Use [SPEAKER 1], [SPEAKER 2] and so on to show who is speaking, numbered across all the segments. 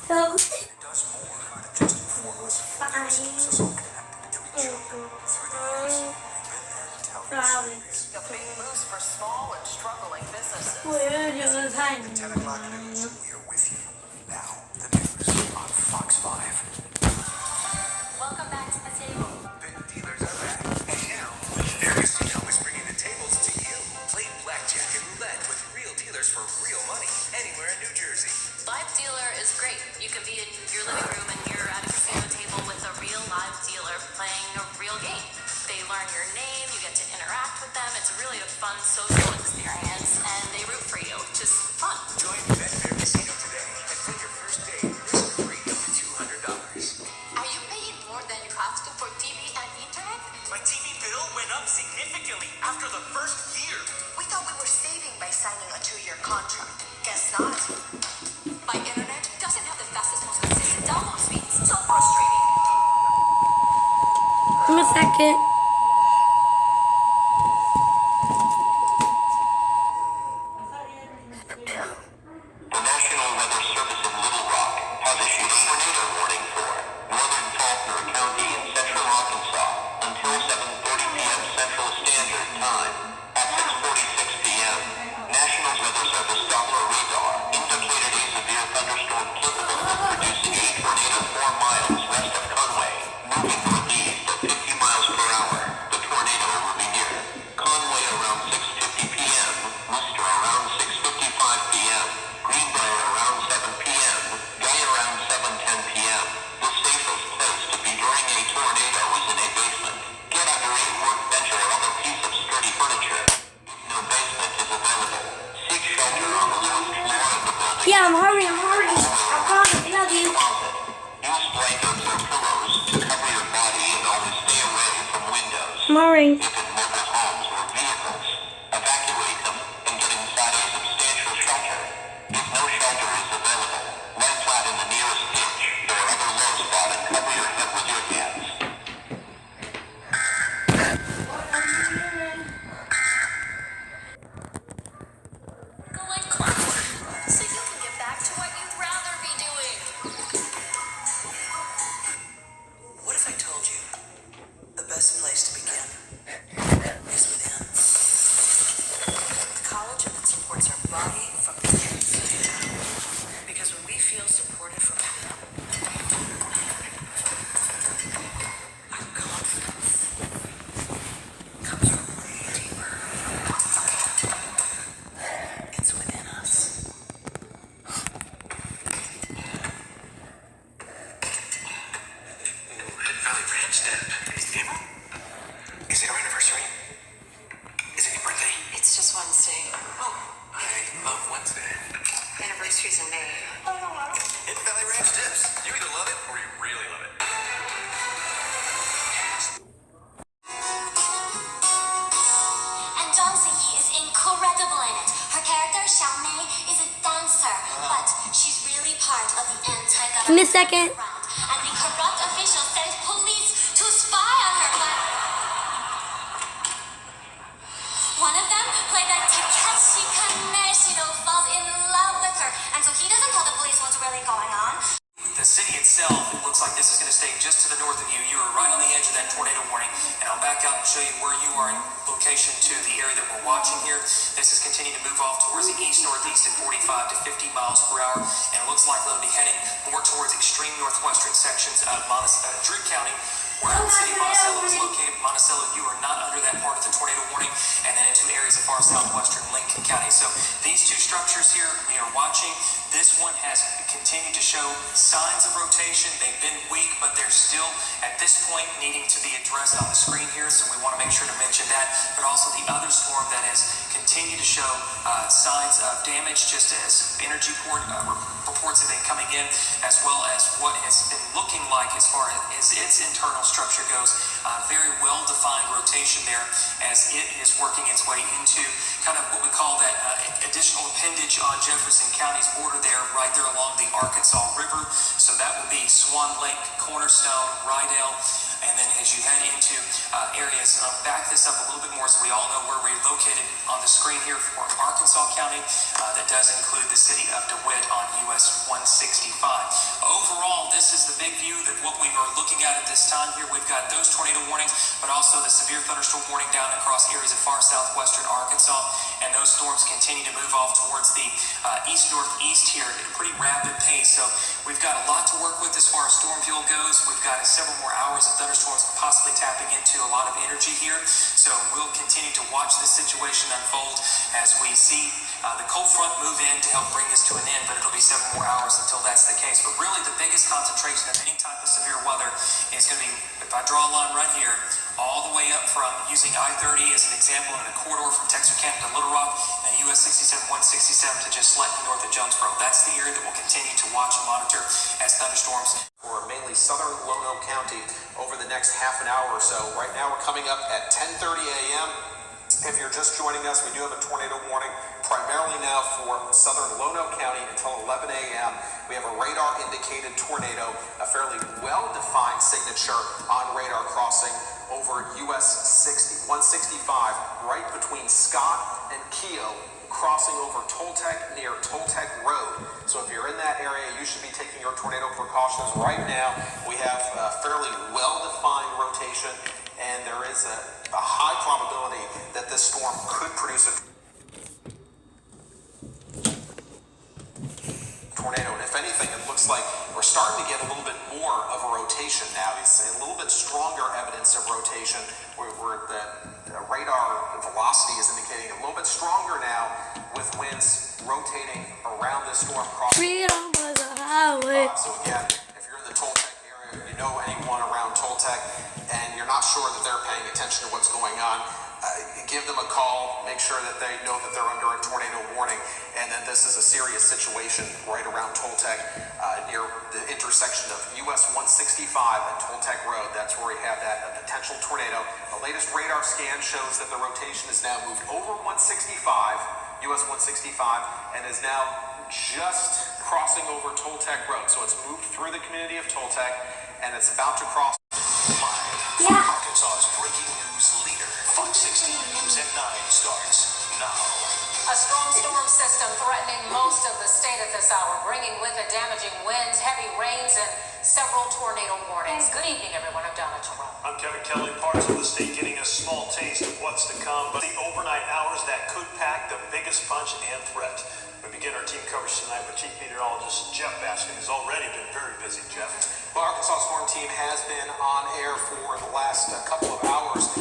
[SPEAKER 1] So,
[SPEAKER 2] It does more than just inform us of what keeps us all connected to each other. Through the years, we've been there to tell these stories.
[SPEAKER 3] A big boost for small and struggling businesses.
[SPEAKER 2] 10 o'clock news, we are with you. Now, the news on Fox 5.
[SPEAKER 3] Welcome back to the table.
[SPEAKER 4] The dealers are back. And now, their casino is bringing the tables to you. Play blackjack and roulette with real dealers for real money anywhere in New Jersey.
[SPEAKER 3] Live dealer is great. You can be in your living room and you're at a casino table with a real live dealer playing a real game. They learn your name, you get to interact with them. It's really a fun social experience, and they root for you. Just fun.
[SPEAKER 4] Join Betfair Casino today and play your first day risk-free up to $200.
[SPEAKER 3] Are you paying more than you have to for TV and internet?
[SPEAKER 4] My TV bill went up significantly after the first year.
[SPEAKER 5] We thought we were saving by signing a 2-year contract. Guess not.
[SPEAKER 3] My internet doesn't have the fastest, most consistent download speeds. So frustrating.
[SPEAKER 1] give me a second.
[SPEAKER 6] The National Weather Service in Little Rock has issued a tornado warning for northern Faulkner County and central Arkansas until 7:30 p.m. Central Standard Time. At 6:46 p.m., National Weather Service Doppler radar indicated a severe thunderstorm capable of producing a tornado 4 miles west of Conway, moving northeast at 50 miles per hour. The tornado will be near Conway around 6:50 p.m., Worcester around 6:55 p.m., Greenbrier around 7 p.m., Guy around 7:10 p.m. The safest place to be during a tornado is in a basement. Get under a workbench or other piece of sturdy furniture. If no basement is available, seek shelter on the lowest floor of the building.
[SPEAKER 1] Yeah, I'm hurrying. I promise. I love you.
[SPEAKER 6] Closet. Use blankets or pillows to cover your body and always stay away from windows.
[SPEAKER 1] I'm hurrying.
[SPEAKER 6] If in mobile homes or vehicles, evacuate them and get inside a substantial shelter. If no shelter is available, lie flat in the nearest ditch or other low spot and cover your head with your hands.
[SPEAKER 3] Go like clockwork, so you can get back to what you'd rather be doing.
[SPEAKER 5] What if I told you the best place to begin is within? The collagen that supports our body from the inside. Because when we feel supported from within, our confidence comes from way deeper. It's within us.
[SPEAKER 4] Hidden Valley Ranch Dip. Is it our anniversary? Is it your birthday?
[SPEAKER 5] It's just Wednesday.
[SPEAKER 4] Oh, I love Wednesday.
[SPEAKER 5] Anniversary's in May.
[SPEAKER 4] Hidden Valley Ranch Dips. You either love it or you really love it.
[SPEAKER 7] And Zhang Ziyi is incredible in it. Her character, Xiaomei, is a dancer, but she's really part of the anti-government
[SPEAKER 1] Give me a second.
[SPEAKER 7] background. And the corrupt officials sent police to spy on her, but one of them, played by Takeshi Kaneshiro, falls in love with her, and so he doesn't tell the police what's really going on.
[SPEAKER 8] The city itself, it looks like this is going to stay just to the north of you. You are right on the edge of that tornado warning, and I'll back out and show you where you are in location to the area that we're watching here. This is continuing to move off towards the east-northeast at 45 to 50 miles per hour, and it looks like it'll be heading more towards extreme northwestern sections of Drew County, where the city of Monticello is located. Monticello, you are not under that part of the tornado warning, and then into areas of far southwestern Lincoln County. So these two structures here we are watching. This one has continued to show signs of rotation. They've been weak, but they're still, at this point, needing to be addressed on the screen here, so we want to make sure to mention that. But also the other storm that has continued to show signs of damage, just as energy reports have been coming in, as well as what has been looking like as far as its internal structure goes. Very well-defined rotation there as it is working its way into kind of what we call that additional appendage on Jefferson County's border there, right there along the Arkansas River. So that will be Swan Lake, Cornerstone, Rydell, and then as you head into areas, back this up a little bit more so we all know where we're located on the screen here for Arkansas County. That does include the city of DeWitt on US 165. is the big view that what we are looking at this time here. We've got those tornado warnings, but also the severe thunderstorm warning down across areas of far southwestern Arkansas. And those storms continue to move off towards the east-northeast here at a pretty rapid pace. So we've got a lot to work with as far as storm fuel goes. We've got several more hours of thunderstorms possibly tapping into a lot of energy here. So we'll continue to watch this situation unfold as we see the cold front move in to help bring this to an end, but it'll be several more hours until that's the case. But really the biggest concentration of any type of severe weather is going to be, if I draw a line right here, all the way up from using I-30 as an example in a corridor from Texarkana to Little Rock and US 67, 167 to just slightly north of Jonesboro. That's the area that we'll continue to watch and monitor as thunderstorms.
[SPEAKER 2] For mainly southern Lono County over the next half an hour or so. Right now we're coming up at 10:30 a.m. If you're just joining us, we do have a tornado warning primarily now for southern Lono County until 11 a.m. We have a radar indicated tornado, a fairly well-defined signature on radar crossing over US 165 right between Scott and Keogh, crossing over Toltec near Toltec Road. So if you're in that area, you should be taking your tornado precautions. Right now, we have a fairly well-defined rotation, and there is a high probability that this storm could produce a tornado. And if anything, it looks like we're starting to get a little bit more of a rotation now. It's a little bit stronger evidence of rotation where the radar velocity is indicating a little bit stronger now with winds rotating around this storm crossing.
[SPEAKER 1] Freedom was a highway.
[SPEAKER 2] So again, if you're in the Toltec area, you know anyone around Toltec, and you're not sure that they're paying attention to what's going on, give them a call, make sure that they know that they're under a tornado warning, and then this is a serious situation right around Toltec, near the intersection of US 165 and Toltec Road. That's where we have that potential tornado. The latest radar scan shows that the rotation is now moved over 165, US 165, and is now just crossing over Toltec Road. So it's moved through the community of Toltec, and it's about to cross.
[SPEAKER 4] Live from Arkansas's breaking news leader, Fox 16 News at 9 starts now.
[SPEAKER 3] A strong storm system threatening most of the state at this hour, bringing with it damaging winds, heavy rains, and several tornado warnings. Good evening, everyone. I'm Donna Terrell.
[SPEAKER 9] I'm Kevin Kelly. Parts of the state getting a small taste of what's to come, but the overnight hours that could pack the biggest punch and threat. We begin our team coverage tonight with Chief Meteorologist Jeff Baskin, who's already been very busy. Jeff.
[SPEAKER 2] Well, Arkansas Storm Team has been on air for the last couple of hours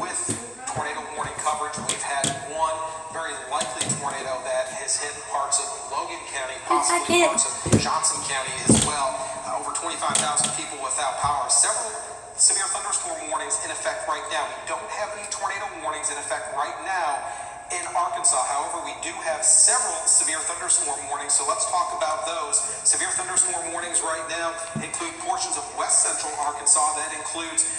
[SPEAKER 2] with tornado warning coverage. We've had one very likely tornado that has hit parts of Logan County, possibly parts of Johnson County as well. Over 25,000 people without power. Several severe thunderstorm warnings in effect right now. We don't have any tornado warnings in effect right now in Arkansas. However, we do have several severe thunderstorm warnings, so let's talk about those. Severe thunderstorm warnings right now include portions of west central Arkansas. That includes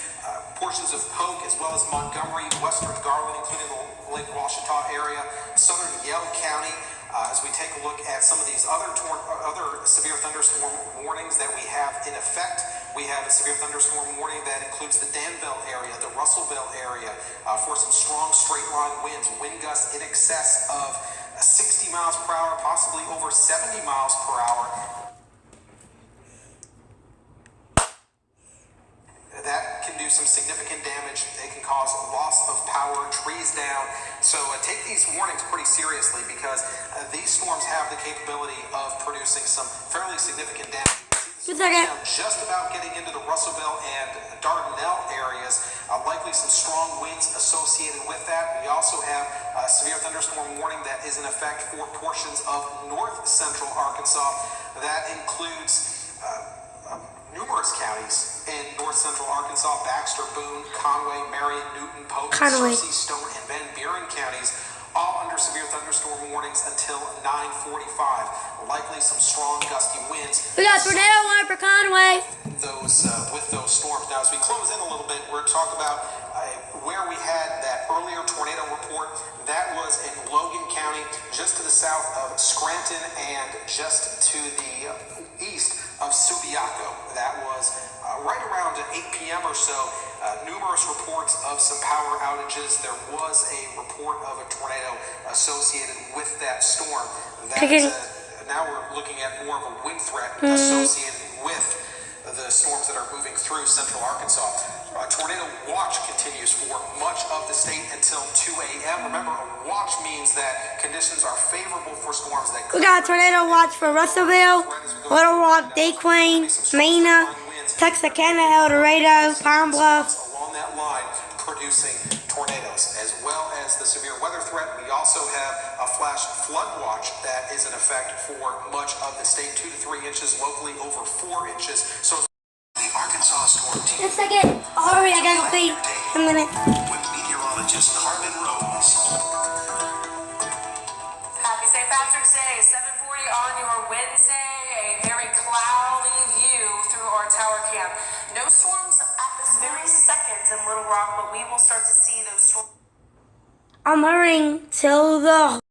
[SPEAKER 2] portions of Polk as well as Montgomery, western Garland, including the Lake Washita area, southern Yell County. As we take a look at some of these other severe thunderstorm warnings that we have in effect, we have a severe thunderstorm warning that includes the Danville area, the Russellville area, for some strong straight line winds, wind gusts in excess of 60 miles per hour, possibly over 70 miles per hour. That can do some significant damage. It can cause loss of power, trees down. So take these warnings pretty seriously, because these storms have the capability of producing some fairly significant damage. Now just about getting into the Russellville and Dardanelle areas, likely some strong winds associated with that. We also have a severe thunderstorm warning that is in effect for portions of north central Arkansas. That includes numerous counties in north central Arkansas: Baxter, Boone, Conway, Marion, Newton, Polk, Searcy, Stone, and Van Buren counties, all under severe thunderstorm warnings until 9:45. Likely some strong gusty winds.
[SPEAKER 1] We got tornado warning for Conway.
[SPEAKER 2] With those storms. Now, as we close in a little bit, we're talking about where we had that earlier tornado report. That was in Logan County, just to the south of Scranton and just to the east of Subiaco. That was right around 8 p.m. or so. Numerous reports of some power outages. There was a report of a tornado associated with that storm. Now we're looking at more of a wind threat associated with the storms that are moving through central Arkansas. Tornado watch continues for much of the state until 2 a.m. Remember, a watch means that conditions are favorable for storms that
[SPEAKER 1] We got a tornado watch for Russellville, Little Rock, Daquain, Mena, Texarkana, El Dorado, Pine Bluff.
[SPEAKER 2] along that line producing tornadoes, as well as the severe weather threat. We also have a flash flood watch that is in effect for much of the state, 2 to 3 inches, locally over 4 inches. So
[SPEAKER 4] The Arkansas Storm Team
[SPEAKER 1] Just a second. Hurry, I gotta go pee. A minute.
[SPEAKER 4] with meteorologist Carmen Rose.
[SPEAKER 10] Happy St. Patrick's Day, 7:40 on your Wednesday. A very cloudy view through our tower camp. No storms at this very second in Little Rock, but we will start to see those storms.
[SPEAKER 1] I'm hurrying till the